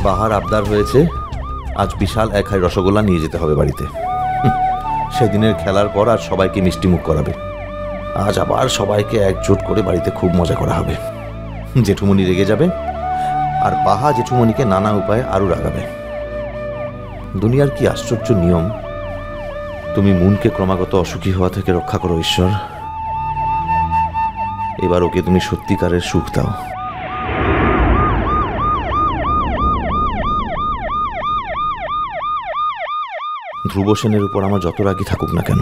বাহার আবদার হয়েছে আজ বিশাল এক হাই রসগোল্লা নিয়ে যেতে হবে বাড়িতে। সেদিনের খেলার পর আর সবাইকে মিষ্টি মুখ করাবে। আজ আবার সবাইকে একজোট করে বাড়িতে খুব মজা করা হবে। জেঠুমণি রেগে যাবে আর বাহা জেঠুমণিকে নানা উপায়ে আরও রাগাবে। দুনিয়ার কি আশ্চর্য নিয়ম। তুমি মুনকে ক্রমাগত অসুখী হওয়া থেকে রক্ষা করো ঈশ্বর। এবার ওকে তুমি সত্যিকারের সুখ দাও। ধ্রুব সেনের উপর আমার যত রাগই থাকুক না কেন,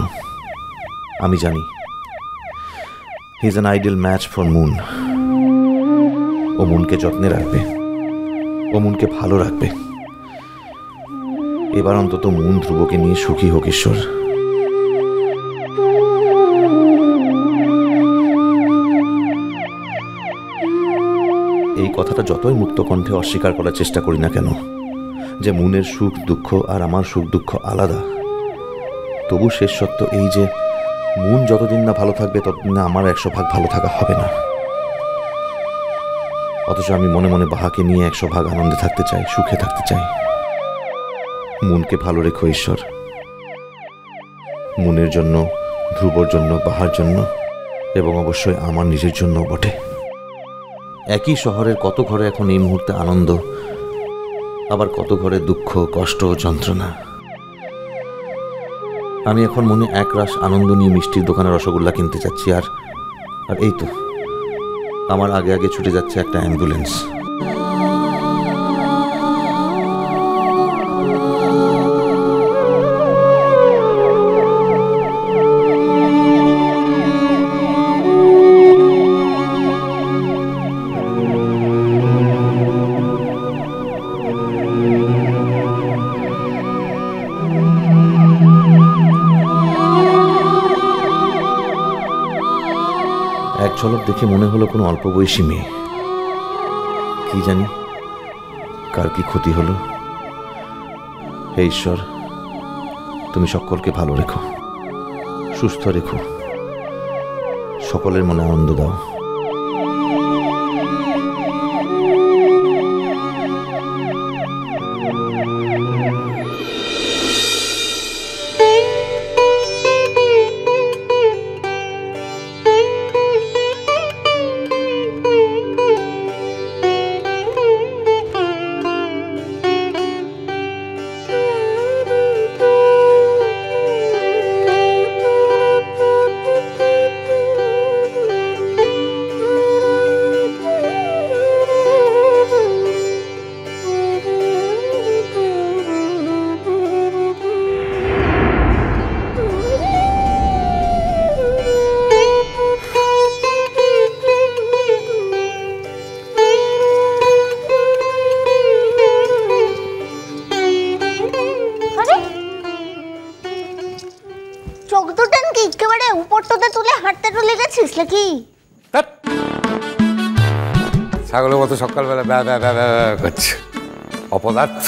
আমি জানি he is an ideal match for Moon. ও মুনকে যত্নে রাখবে, ও মুনকে ভালো রাখবে। এবার অন্তত মুন ধ্রুবকে নিয়ে সুখী হোক ঈশ্বর। এই কথাটা যতই মুক্ত কণ্ঠে অস্বীকার করার চেষ্টা করি না কেন যে মুনের সুখ দুঃখ আর আমার সুখ দুঃখ আলাদা, তবু শেষ সত্য এই যে মুন যতদিন না ভালো থাকবে ততদিন না আমার 100 ভাগ ভালো থাকা হবে না। অথচ আমি মনে মনে বাহাকে নিয়ে 100 ভাগ আনন্দে থাকতে চাই, সুখে থাকতে চাই। মুনকে ভালো রেখো ঈশ্বর, মুনের জন্য, ধ্রুবর জন্য, বাহার জন্য এবং অবশ্যই আমার নিজের জন্য বটে। একই শহরের কত ঘরে এখন এই মুহূর্তে আনন্দ, আবার কত ঘরে দুঃখ, কষ্ট, যন্ত্রণা। আমি এখন মনে একরাশ আনন্দ নিয়ে মিষ্টির দোকানে রসগোল্লা কিনতে যাচ্ছি, আর এই তো আমার আগে আগে ছুটে যাচ্ছে একটা অ্যাম্বুলেন্স। এক ঝলক দেখে মনে হলো কোনো অল্প বয়সী মেয়ে। কি জানি কার কি ক্ষতি হলো। হে ঈশ্বর, তুমি সকলকে ভালো রেখো, সুস্থ রেখো, সকলের মনে আনন্দ দাও। ছাগলের মতো সকালবেলা ব্যা ব্যা ব্যা ব্যা করছে, অপদার্থ।